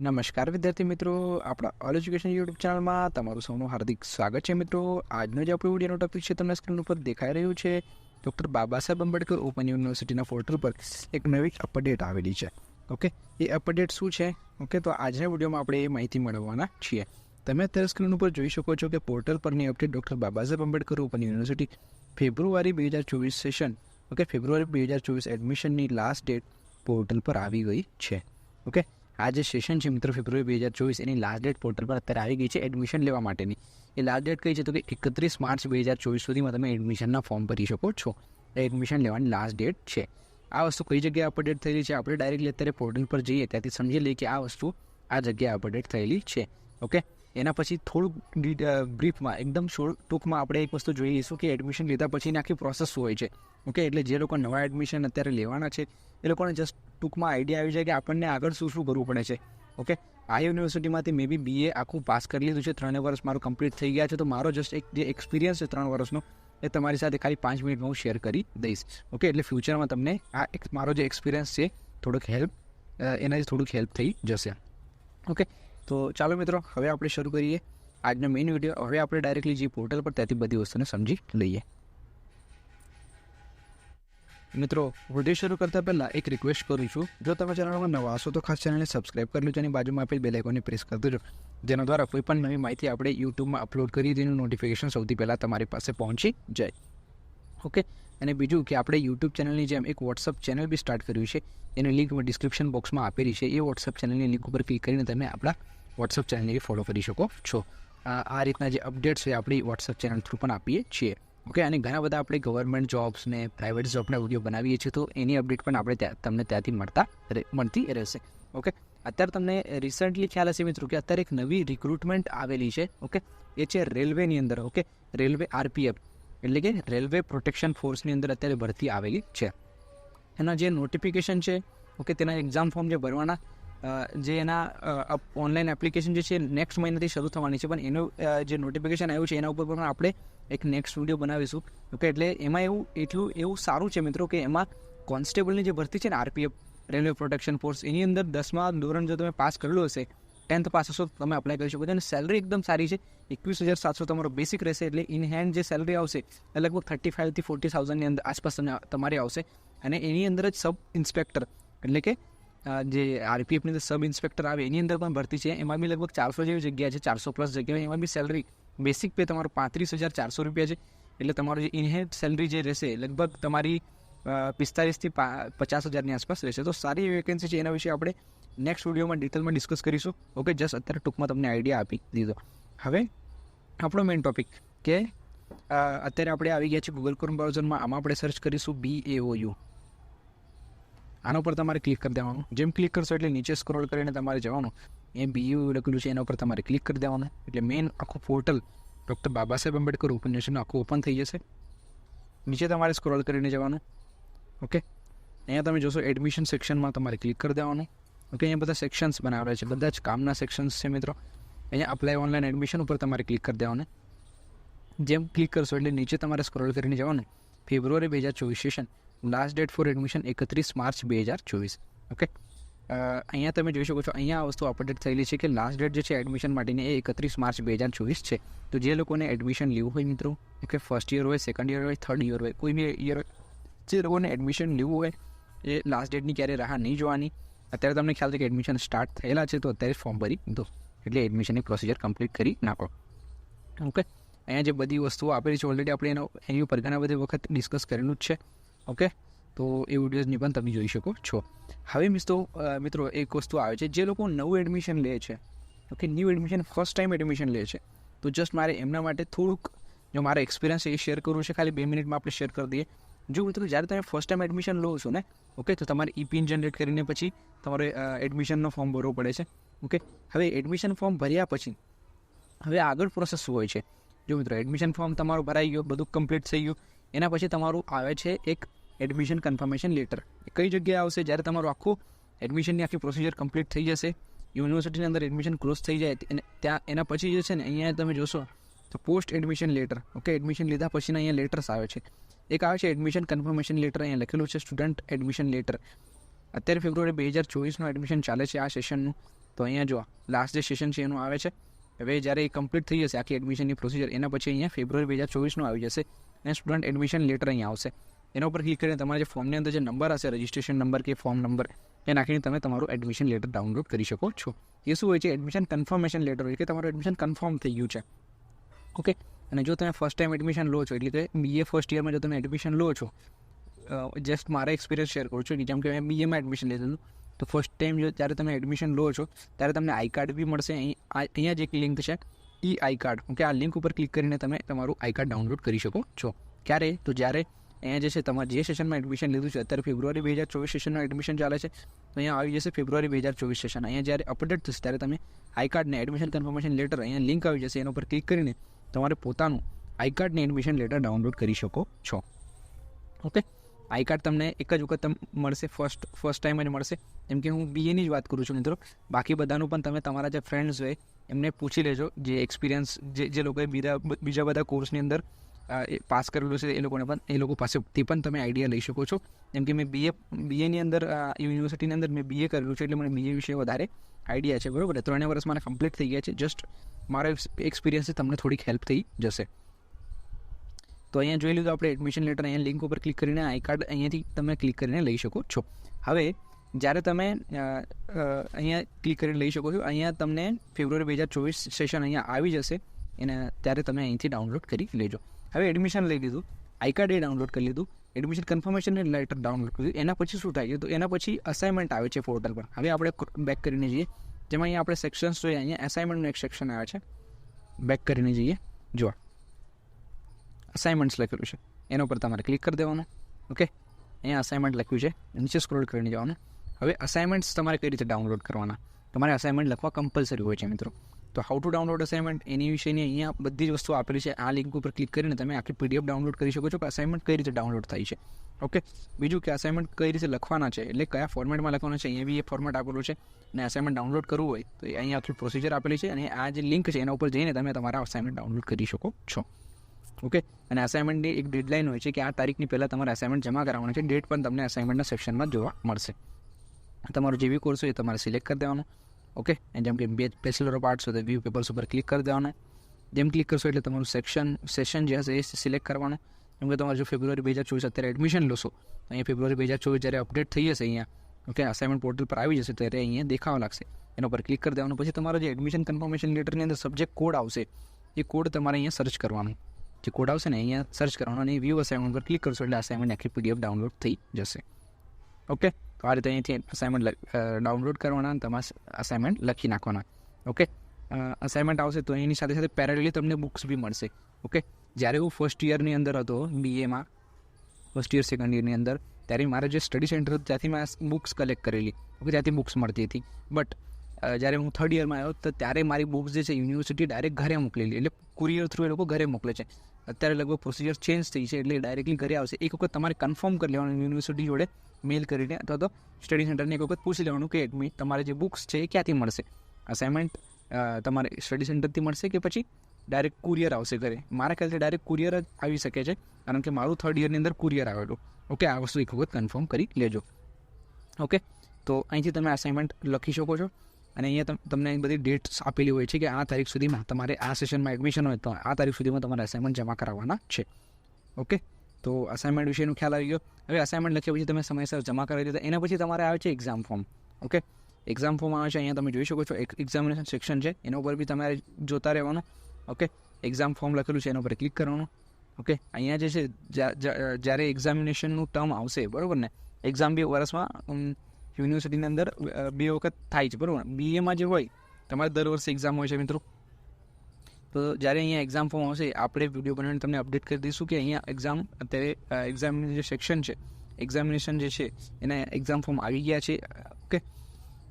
નમસ્કાર વિદ્યાર્થી મિત્રો, આપણા ઓલ એજ્યુકેશન યુટ્યુબ ચેનલમાં તમારું સૌનું હાર્દિક સ્વાગત છે. મિત્રો, આજનો જે આપણો વિડીયોનો ટોપિક છે તમને સ્ક્રીન ઉપર દેખાઈ રહ્યું છે. ડૉક્ટર બાબા સાહેબ આંબેડકર ઓપન યુનિવર્સિટીના પોર્ટલ પર એક નવી અપડેટ આવેલી છે. ઓકે, એ અપડેટ શું છે? ઓકે, તો આજના વિડીયોમાં આપણે એ માહિતી મેળવવાના છીએ. તમે અત્યારે સ્ક્રીન ઉપર જોઈ શકો છો કે પોર્ટલ પરની update doctor Baba Saheb Ambedkar open university ફેબ્રુઆરી 2024 સેશન, ઓકે, ફેબ્રુઆરી 2024 એડમિશનની લાસ્ટ ડેટ પોર્ટલ પર આવી ગઈ છે. ઓકે, આ જે સેશન છે મિત્રો ફેબ્રુઆરી 2024 એની લાસ્ટ ડેટ પોર્ટલ પર અત્યારે આવી ગઈ છે એડમિશન લેવા માટેની. એ લાસ્ટ ડેટ કઈ છે તો કે 31 માર્ચ 2024 સુધીમાં તમે એડમિશનના ફોર્મ ભરી શકો છો. એ એડમિશન લેવાની લાસ્ટ ડેટ છે. આ વસ્તુ કઈ જગ્યાએ અપડેટ થયેલી છે આપણે ડાયરેક્ટલી અત્યારે પોર્ટલ પર જઈએ ત્યાંથી સમજી લઈએ કે આ વસ્તુ આ જગ્યાએ અપડેટ થયેલી છે. ઓકે, એના પછી થોડુંક બ્રીફમાં એકદમ ટૂંકમાં આપણે એક વસ્તુ જોઈ લઈશું કે એડમિશન લીધા પછીની આખી પ્રોસેસ શું હોય છે. ઓકે, એટલે જે લોકો નવા એડમિશન અત્યારે લેવાના છે એ લોકોને જસ્ટ ટૂંકમાં આઈડિયા આવી જાય કે આપણને આગળ શું શું કરવું પડે છે. ઓકે, આ યુનિવર્સિટીમાંથી મેં બી BA આખું પાસ કરી લીધું છે, 3 વર્ષ મારું કમ્પ્લીટ થઈ ગયા છે. તો મારો જસ્ટ એક જે એક્સપિરિયન્સ છે 3 વર્ષનો એ તમારી સાથે ખાલી 5 મિનિટમાં હું શેર કરી દઈશ. ઓકે, એટલે ફ્યુચરમાં તમને આ મારો જે એક્સપિરિયન્સ છે એનાથી થોડુંક હેલ્પ થઈ જશે. ઓકે, તો ચાલો મિત્રો, હવે આપણે શરૂ કરીએ આજનો મેઇન વિડીયો. હવે આપણે ડાયરેક્ટલી જે પોર્ટલ પર ત્યાંથી બધી વસ્તુને સમજી લઈએ. મિત્રો, વિડીયો શરૂ કરતાં પહેલાં એક રિક્વેસ્ટ કરું છું, જો તમે ચેનલમાં નવા હશો તો ખાસ ચેનલને સબસ્ક્રાઇબ કરી લો, જેની બાજુમાં આપેલ બેલ આઇકોનને પ્રેસ કરી દેજો, જેના દ્વારા કોઈ પણ નવી માહિતી આપણે યુટ્યુબમાં અપલોડ કરી તેનું નોટિફિકેશન સૌથી પહેલાં તમારી પાસે પહોંચી જાય. ઓકે, અને બીજું કે આપણે યુટ્યુબ ચેનલની જેમ એક વોટ્સઅપ ચેનલ બી સ્ટાર્ટ કર્યું છે. એની લિંક ડિસ્ક્રિપ્શન બોક્સમાં આપેલી છે. એ વોટ્સઅપ ચેનલની લિંક ઉપર ક્લિક કરીને તમે આપણા વોટ્સઅપ ચેનલને ફોલો કરી શકો છો. આ રીતના જે અપડેટ્સ છે આપણી વોટ્સઅપ ચેનલ થ્રુ પણ આપીએ છીએ. ઓકે, અને ઘણા બધા આપણે ગવર્મેન્ટ જોબ્સ ને પ્રાઇવેટ જોબના વિડીયો બનાવીએ છીએ, તો એની અપડેટ પણ આપણે તમને ત્યાંથી મળતી રહેશે. ઓકે, અત્યારે તમને રિસન્ટલી ખ્યાલ હશે મિત્રો કે અત્યારે એક નવી રિક્રુટમેન્ટ આવેલી છે. ઓકે, એ છે રેલવેની અંદર. ઓકે, રેલવે RPF એટલે કે રેલવે પ્રોટેક્શન ફોર્સની અંદર અત્યારે ભરતી આવેલી છે. એના જે નોટિફિકેશન છે, ઓકે, તેના એક્ઝામ ફોર્મ જે ભરવાના જે એના ઓનલાઈન એપ્લિકેશન જે છે નેક્સ્ટ મહિનાથી શરૂ થવાની છે, પણ એનું જે નોટિફિકેશન આવ્યું છે એના ઉપર પણ આપણે એક નેક્સ્ટ વિડીયો બનાવીશું. ઓકે, એટલે એમાં એવું સારું છે મિત્રો કે એમાં કોન્સ્ટેબલની જે ભરતી છે ને RPF રેલવે પ્રોટેક્શન ફોર્સ, એની અંદર 10મા ધોરણ જો તમે પાસ કરેલું હશે, 10th પાસ હશો તો તમે અપ્લાય કરી શકો છો. અને સેલરી એકદમ સારી છે, 21,700 તમારો બેસિક રહેશે. એટલે ઇન હેન્ડ જે સેલરી આવશે એ લગભગ 35,000 થી 40,000ની અંદર આસપાસ તમારી આવશે. અને એની અંદર જ સબ ઇન્સ્પેક્ટર એટલે કે જે RPFની અંદર સબ ઇન્સ્પેક્ટર આવે એની અંદર પણ ભરતી છે. એમાં બી લગભગ 400 જેવી જગ્યા છે, 400+ જગ્યાએ. એમાં બી સેલરી બેસિક પે તમારું 35,400 રૂપિયા છે. એટલે તમારું જે ઇનહેન્ડ સેલરી જે રહેશે લગભગ તમારી 45,000 થી 50,000ની આસપાસ રહેશે. તો સારી વેકેન્સી છે, એના વિશે આપણે નેક્સ્ટ વિડીયોમાં ડિટેલમાં ડિસ્કસ કરીશું. ઓકે, જસ્ટ અત્યારે ટૂંકમાં તમને આઈડિયા આપી દીધો. હવે આપણો મેઇન ટોપિક કે અત્યારે આપણે આવી ગયા છે ગૂગલ ક્રોમ બ્રાઉઝરમાં. આમાં આપણે સર્ચ કરીશું BAOU. આના ઉપર તમારે ક્લિક કરી દેવાનું. જેમ ક્લિક કરશો એટલે નીચે સ્ક્રોલ કરીને તમારે જવાનું. એ BAOU લખેલું છે એના ઉપર તમારે ક્લિક કરી દેવાનું. એટલે મેઇન આખું portal doctor Baba Saheb Ambedkar open યુનિવર્સિટીનું આખું ઓપન થઈ જશે. નીચે તમારે સ્ક્રોલ કરીને જવાનું. ઓકે, અહીંયા તમે જોશો એડમિશન સેક્શનમાં તમારે ક્લિક કરી દેવાનું. ઓકે, અહીંયા બધા સેક્શન્સ બનાવેલા છે, બધા જ કામના સેક્શન્સ છે મિત્રો. અહીંયા અપ્લાય ઓનલાઈન એડમિશન ઉપર તમારે ક્લિક કરી દેવાનું. જેમ ક્લિક કરશો એટલે નીચે તમારે સ્ક્રોલ કરીને જવાનું. ફેબ્રુઆરી 2024 session, last date four admission 31 March 2024. Okay, અહીંયા તમે જોઈ શકો છો, અહીંયા આ વસ્તુ અપડેટ થયેલી છે કે લાસ્ટ ડેટ જે છે એડમિશન માટેની એ 31 માર્ચ 2024 છે. તો જે લોકોને એડમિશન લેવું હોય મિત્રો, કે ફર્સ્ટ યર હોય, સેકન્ડ યર હોય, થર્ડ યર હોય, કોઈ બી યર હોય, જે લોકોને એડમિશન લેવું હોય એ લાસ્ટ ડેટની ક્યારે રાહ નહીં જોવાની. અત્યારે તમને ખ્યાલ છે કે એડમિશન સ્ટાર્ટ થયેલા છે, તો અત્યારે ફોર્મ ભરી દો, એટલે એડમિશનની પ્રોસિજર કમ્પ્લીટ કરી નાખો. ઓકે, અહીંયા જે બધી વસ્તુઓ આપેલી છે ઓલરેડી આપણે એની ઉપર ઘણા બધી વખત ડિસ્કસ કરેલું જ છે. ઓકે, તો એ વિડીયોઝની પણ તમે જોઈ શકો છો. હવે મિત્રો એક વસ્તુ આવે છે, જે લોકો નવું એડમિશન લે છે, okay, new admission first time admission લે છે, તો જસ્ટ મારે એમના માટે થોડુંક જો મારો એક્સપિરિયન્સ એ શેર કરવું છે, ખાલી 2 મિનિટમાં આપણે શેર કરી દઈએ. જો મિત્રો, જ્યારે તમે ફર્સ્ટ ટાઈમ એડમિશન લો છો ને, ઓકે, તો તમારે EPN જનરેટ કરીને પછી તમારે એડમિશનનો ફોર્મ ભરવો પડે છે. ઓકે, હવે એડમિશન ફોર્મ ભર્યા પછી હવે આગળ પ્રોસેસ શું હોય છે? જો મિત્રો, એડમિશન ફોર્મ તમારું ભરાઈ ગયું, બધું કમ્પ્લીટ થઈ ગયું, એના પછી તમારું આવે છે એક એડમિશન કન્ફર્મેશન લેટર. એ કઈ જગ્યાએ આવશે? જ્યારે તમારું આખું એડમિશનની આખી પ્રોસિજર કમ્પ્લીટ થઈ જશે, યુનિવર્સિટીની અંદર એડમિશન ક્લોઝ થઈ જાય, ત્યાં એના પછી જે છે ને અહીંયા તમે જોશો તો post admission letter. Okay, admission લીધા પછીના અહીંયા લેટર્સ આવે છે. એક આવે છે એડમિશન કન્ફર્મેશન લેટર, અહીંયા લખેલું છે સ્ટુડન્ટ એડમિશન લેટર. અત્યારે ફેબ્રુઆરી 2024નું એડમિશન ચાલે છે આ સેશનનું. તો અહીંયા જો લાસ્ટ જે સેશન છે એનું આવે છે. હવે જ્યારે એ કમ્પ્લીટ થઈ જશે આખી એડમિશનની પ્રોસિજર, એના પછી અહીંયા ફેબ્રુઆરી 2024 આવી જશે અને સ્ટુડન્ટ એડમિશન લેટર અહીંયા આવશે. એના ઉપર ક્લિક કરીને તમારા જે ફોર્મની અંદર જે નંબર હશે, રજિસ્ટ્રેશન નંબર કે ફોર્મ નંબર, એ નાખીને તમે તમારું એડમિશન લેટર ડાઉનલોડ કરી શકો છો. એ શું હોય છે? એડમિશન કન્ફર્મેશન લેટર હોય કે તમારું એડમિશન કન્ફર્મ થઈ ગયું છે. ઓકે. અને જો તમે ફર્સ્ટ ટાઈમ એડમિશન લો છો, એટલે કે BA ફર્સ્ટ યરમાં જો તમે એડમિશન લો છો, જસ્ટ મારા એક્સપિરિયન્સ શેર કરું છું. જેમ કે મેં BAમાં એડમિશન લીધેલું, તો ફર્સ્ટ ટાઈમ જ્યારે તમે એડમિશન લો છો ત્યારે તમને આઈ કાર્ડ બી મળશે. અહીંયા જે એક લિંક છે આઈ કાર્ડ, ઓકે, આ લિંક ઉપર ક્લિક કરીને તમે તમારું આઈ કાર્ડ ડાઉનલોડ કરી શકો છો. ક્યારે? તો જ્યારે અહીંયા જે છે તમારે જે સેશનમાં એડમિશન લીધું છે, અત્યારે ફેબ્રુઆરી 2024 સેશનનું એડમિશન ચાલે છે, તો અહીંયા આવી જશે ફેબ્રુઆરી 2024 સેશન. અહીંયા જ્યારે અપડેટ થશે ત્યારે તમે આઈ કાર્ડને એડમિશન કન્ફર્મેશન લેટર અહીંયા લિંક આવી જશે, એના ઉપર ક્લિક કરીને તમારે પોતાનું આઈ કાર્ડને એડમિશન લેટર ડાઉનલોડ કરી શકો છો. ઓકે. આઈ કાર્ડ તમને એક જ વખત મળશે, ફર્સ્ટ ટાઈમ જ મળશે. જેમ કે હું BAની જ વાત કરું છું મિત્રો, બાકી બધાનું પણ તમે તમારા જે ફ્રેન્ડ્સ હોય એમને પૂછી લેજો, જે એક્સપિરિયન્સ જે લોકોએ બીજા બધા કોર્સની અંદર પાસ કરેલું છે એ લોકો પાસેથી પણ તમે આઈડિયા લઈ શકો છો. જેમ કે મેં BAની અંદર યુનિવર્સિટીની અંદર મેં BA કરેલું છે, એટલે મને BA વિશે વધારે આઈડિયા છે. બરાબર, 3 વર્ષ મારે કમ્પ્લીટ થઈ ગયા છે. જસ્ટ મારો એક્સપિરિયન્સથી તમને થોડીક હેલ્પ થઈ જશે. તો અહીંયા જોઈ લીધું આપણે એડમિશન લેટર. અહીંયા લિંક ઉપર ક્લિક કરીને આઈ કાર્ડ અહીંયાથી તમે ક્લિક કરીને લઈ શકો છો. હવે જ્યારે તમે અહીંયા ક્લિક કરીને લઈ શકો છો, અહીંયા તમને ફેબ્રુઆરી 2024 સેશન અહીંયા આવી જશે, એને ત્યારે તમે અહીંથી ડાઉનલોડ કરી લેજો. હવે એડમિશન લઈ લીધું, આઈ કાર્ડ ડાઉનલોડ કરી લીધું, એડમિશન કન્ફર્મેશન લેટર ડાઉનલોડ કરી લીધું. એના પછી શું થાય છે? તો એના પછી અસાઇનમેન્ટ આવે છે પોર્ટલ પર. હવે આપણે બેક કરીને જઈએ, જેમાં અહીંયા આપણે સેક્શન્સ જોઈએ. અહીંયા અસાઇનમેન્ટનું એક સેક્શન આવે છે. બેક કરીને જઈએ, જો અસાઇનમેન્ટ્સ લખેલું છે, એના ઉપર તમારે ક્લિક કરી દેવાનું. ઓકે, અહીંયા અસાઇનમેન્ટ લખ્યું છે, નીચે સ્ક્રોલ કરીને જવાનું. હવે અસાઇનમેન્ટ્સ તમારે કઈ રીતે ડાઉનલોડ કરવાના? તમારે અસાઇનમેન્ટ લખવા કમ્પલસરી હોય છે મિત્રો. તો હાઉ ટુ ડાઉનલોડ અસાઇનમેન્ટ, એની વિશેની અહીંયા બધી જ વસ્તુ આપેલી છે. આ લિંક ઉપર ક્લિક કરીને તમે આખી PDF ડાઉનલોડ કરી શકો છો કે અસાઇનમેન્ટ કઈ રીતે ડાઉનલોડ થાય છે. ઓકે. બીજું કે અસાઇનમેન્ટ કઈ રીતે લખવાના છે, એટલે કયા ફોર્મેટમાં લખવાના છે, અહીંયા બી એ ફોર્મેટ આપેલું છે. અને અસાઇનમેન્ટ ડાઉનલોડ કરવું હોય તો અહીંયા આખી પ્રોસિજર આપેલી છે, અને આ જે લિંક છે એના ઉપર જઈને તમે તમારા અસાઇનમેન્ટ ડાઉનલોડ કરી શકો છો. ઓકે. અને અસાઇનમેન્ટની એક ડેડલાઇન હોય છે કે આ તારીખની પહેલાં તમારે અસાઇનમેન્ટ જમા કરાવવાનું છે. ડેટ પણ તમને અસાઇનમેન્ટના સેક્શનમાં જોવા મળશે. તમારો જે બી કોર્સ હોય એ તમારે સિલેક્ટ કરી દેવાનો. ઓકે. જેમ કે બેચલર ઓફ આર્ટ્સ હોય તો વ્યૂ પેપર્સ ઉપર ક્લિક કરી દેવાનું. જેમ ક્લિક કરશો એટલે તમારું સેશન જે હશે એ સિલેક્ટ કરવાનું. જેમ કે તમારે જો ફેબ્રુઆરી 2024 અત્યારે એડમિશન લોશો, તો અહીંયા ફેબ્રુઆરી 2024 જ્યારે અપડેટ થઈ જશે અહીંયા, ઓકે, અસાઇનમેન્ટ પોર્ટલ પર આવી જશે ત્યારે અહીંયા દેખાવા લાગશે. એના પર ક્લિક કરી દેવાનું. પછી તમારો જે એડમિશન કન્ફર્મેશન લેટરની અંદર સબ્જેક્ટ કોડ આવશે, એ કોડ તમારે અહીંયા સર્ચ કરવાનું. જે કોડ આવશે ને અહીંયા સર્ચ કરવાનો, અને વ્યૂ અસાઇનમેન્ટ પર ક્લિક કરશો એટલે અસાઇનમેન્ટ આખી PDF ડાઉનલોડ થઈ જશે. ઓકે. તો આ રીતે અહીંથી અસાઇનમેન્ટ ડાઉનલોડ કરવાના, તમારે અસાઇનમેન્ટ લખી નાખવાના. ઓકે. અસાઇનમેન્ટ આવશે તો એની સાથે સાથે પેરેલલી તમને બુક્સ બી મળશે. ઓકે. જ્યારે હું ફર્સ્ટ યરની અંદર હતો BAમાં, ફર્સ્ટ યર સેકન્ડ યરની અંદર, ત્યારે મારે જે સ્ટડી સેન્ટર હતું ત્યાંથી મેં બુક્સ કલેક્ટ કરેલી. ઓકે. ત્યાંથી બુક્સ મળતી હતી. બટ જ્યારે હું થર્ડ યરમાં આવ્યો તો ત્યારે મારી બુક્સ જે છે યુનિવર્સિટી ડાયરેક્ટ ઘરે મોકલેલી, એટલે કુરિયર થ્રુ એ લોકો ઘરે મોકલે છે. અત્યારે લગભગ પ્રોસિજર ચેન્જ થઈ છે, એટલે ડાયરેક્ટલી ઘરે આવશે. એક વખત તમારે કન્ફર્મ કરી લેવાનું યુનિવર્સિટી જોડે મેલ કરીને, અથવા તો સ્ટડી સેન્ટરને એક વખત પૂછી લેવાનું કે તમારે જે બુક્સ છે એ ક્યાંથી મળશે. અસાઇનમેન્ટ તમારે સ્ટડી સેન્ટરથી મળશે કે પછી ડાયરેક્ટ કુરિયર આવશે ઘરે. મારા ખ્યાલથી ડાયરેક્ટ કુરિયર જ આવી શકે છે, કારણ કે મારું થર્ડ યરની અંદર કુરિયર આવેલું. ઓકે. આ વસ્તુ એક વખત કન્ફર્મ કરી લેજો. ઓકે. તો અહીંથી તમે અસાઇનમેન્ટ લખી શકો છો, અને અહીંયા તમને બધી ડેટ્સ આપેલી હોય છે કે આ તારીખ સુધીમાં તમારે આ સેશનમાં એડમિશન હોય તો આ તારીખ સુધીમાં તમારે અસાઇનમેન્ટ જમા કરાવવાના છે. ઓકે. તો અસાઇનમેન્ટ વિશેનો ખ્યાલ આવી ગયો. હવે અસાઇનમેન્ટ લખ્યા પછી તમે સમયસર જમા કરાવી દીધા, એના પછી તમારે આવે છે exam form. Okay. Exam form આવે છે, અહીંયા તમે જોઈ શકો છો એક એક્ઝામિનેશન સેક્શન છે, એના ઉપર બી તમારે જોતા રહેવાનું. ઓકે. એક્ઝામ ફોર્મ લખેલું છે, એના ઉપર ક્લિક કરવાનું. ઓકે. અહીંયા જે છે જ્યારે એક્ઝામિનેશનનું ટર્મ આવશે, બરાબર ને, એક્ઝામ બી વર્ષમાં યુનિવર્સિટીની અંદર 2 વખત થાય છે, બરાબર. BAમાં જે હોય તમારે દર વર્ષે એક્ઝામ હોય છે મિત્રો. તો જ્યારે અહીંયા એક્ઝામ ફોર્મ આવશે, આપણે વિડીયો બનાવીને તમને અપડેટ કરી દઈશું કે અહીંયા અત્યારે એક્ઝામની જે સેક્શન છે, એક્ઝામિનેશન જે છે એના એક્ઝામ ફોર્મ આવી ગયા છે. ઓકે.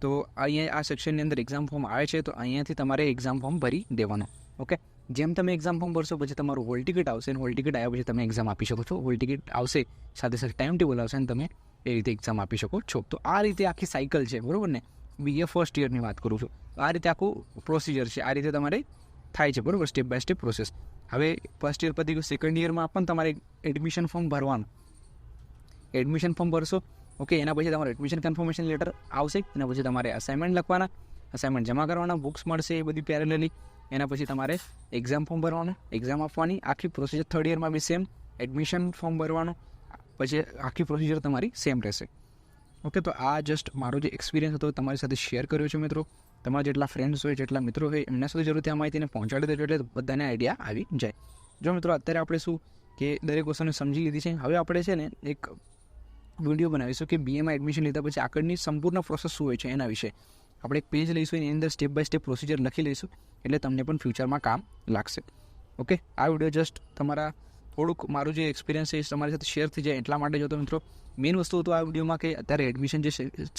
તો અહીંયા આ સેક્શનની અંદર એક્ઝામ ફોર્મ આવે છે, તો અહીંયાથી તમારે એક્ઝામ ફોર્મ ભરી દેવાનું. ઓકે. જેમ તમે એક્ઝામ ફોર્મ ભરશો પછી તમારું હોલ ટિકિટ આવશે, અને હોલ ટિકિટ આવ્યા પછી તમે એક્ઝામ આપી શકો છો. હોલ ટિકિટ આવશે સાથે સાથે ટાઈમ ટેબલ આવશે, અને તમે એ રીતે એક્ઝામ આપી શકો છો. તો આ રીતે આખી સાયકલ છે, બરાબર ને. BA ફર્સ્ટ યરની વાત કરું છું. આ રીતે આખું પ્રોસિજર છે, આ રીતે તમારે થાય છે, બરાબર, સ્ટેપ બાય સ્ટેપ પ્રોસેસ. હવે ફર્સ્ટ યર પછી સેકન્ડ યરમાં પણ તમારે એડમિશન ફોર્મ ભરવાનું. એડમિશન ફોર્મ ભરશો, ઓકે. એના પછી તમારું એડમિશન કન્ફર્મેશન લેટર આવશે, એના પછી તમારે અસાઇનમેન્ટ લખવાના. અસાઇનમેન્ટ જમા કરવાના, બુક્સ મળશે એ બધી પેરેલલી. એના પછી તમારે એક્ઝામ ફોર્મ ભરવાનું, એક્ઝામ આપવાની, આખી પ્રોસિજર થર્ડ યરમાં બી સેમ. એડમિશન ફોર્મ ભરવાનું, પછી આખી પ્રોસિજર તમારી સેમ રહેશે. ઓકે, તો આ જસ્ટ મારો જે એક્સપિરિયન્સ હતો તમારી સાથે શેર કર્યો છે મિત્રો. તમારા જેટલા ફ્રેન્ડ્સ હોય, જેટલા મિત્રો હોય, એમના સુધી જરૂરથી આ માહિતીને પહોંચાડી દેજો એટલે બધાને આઈડિયા આવી જાય. જો મિત્રો અત્યારે આપણે શું કે દરેક વસ્તુને સમજી લીધી છે. હવે આપણે છે ને એક વિડીયો બનાવીશું કે બીએમાં એડમિશન લીધા પછી આગળની સંપૂર્ણ પ્રોસેસ શું હોય છે એના વિશે. આપણે એક પેજ લઈશું, એની અંદર સ્ટેપ બાય સ્ટેપ પ્રોસિજર લખી લઈશું, એટલે તમને પણ ફ્યુચરમાં કામ લાગશે. ઓકે, આ વિડીયો જસ્ટ તમારા થોડુંક મારું જે એક્સપિરિયન્સ છે એ તમારી સાથે શેર થઈ જાય એટલા માટે જો. તો મિત્રો મેઇન વસ્તુ હતું આ વિડીયોમાં કે અત્યારે એડમિશન જે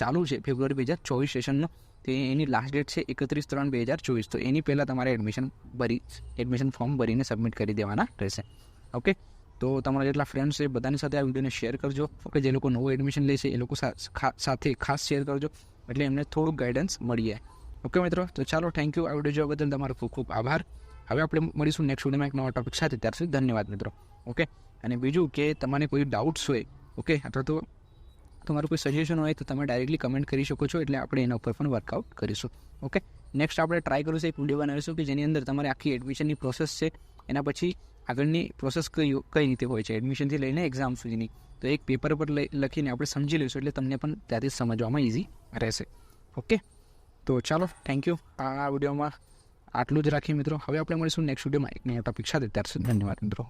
ચાલુ છે ફેબ્રુઆરી 2024 સેશનનો, તો એની લાસ્ટ ડેટ છે 31/3/2024. તો એની પહેલાં તમારે એડમિશન ફોર્મ ભરીને સબમિટ કરી દેવાના રહેશે. ઓકે, તો તમારા જેટલા ફ્રેન્ડ્સ છે બધાની સાથે આ વિડીયોને શેર કરજો. ઓકે, જે લોકો નવું એડમિશન લેશે એ લોકો સાથે ખાસ શેર કરજો, એટલે એમને થોડુંક ગાઈડન્સ મળી જાય. ઓકે મિત્રો, તો ચાલો, થેન્ક યુ. આ વિડીયો જોવા બદલ તમારો ખૂબ ખૂબ આભાર. હવે આપણે મળીશું નેક્સ્ટ વિડીયોમાં એક નવા ટોપિક સાથે. ત્યાર સુધી ધન્યવાદ મિત્રો. ઓકે, અને બીજું કે તમારે કોઈ ડાઉટ્સ હોય, ઓકે, અથવા તો તમારું કોઈ સજેશન હોય તો તમે ડાયરેક્ટલી કમેન્ટ કરી શકો છો, એટલે આપણે એના ઉપર પણ વર્કઆઉટ કરીશું. ઓકે, નેક્સ્ટ આપણે ટ્રાય કરીશું એક વિડીયો બનાવીશું કે જેની અંદર તમારે આખી એડમિશનની પ્રોસેસ છે, એના પછી આગળની પ્રોસેસ કઈ રીતે હોય છે એડમિશનથી લઈને એક્ઝામ સુધીની, તો એક પેપર પર લખીને આપણે સમજી લઈશું, એટલે તમને પણ ત્યાંથી સમજવામાં ઇઝી રહેશે. ઓકે, તો ચાલો, થેન્ક યુ. આ વિડીયોમાં આટલું જ રાખીએ મિત્રો. હવે આપણે મળીશું નેક્સ્ટ વિડીયોમાં એક નવા ટોપિક સાથે. ત્યાર સુધી ધન્યવાદ મિત્રો.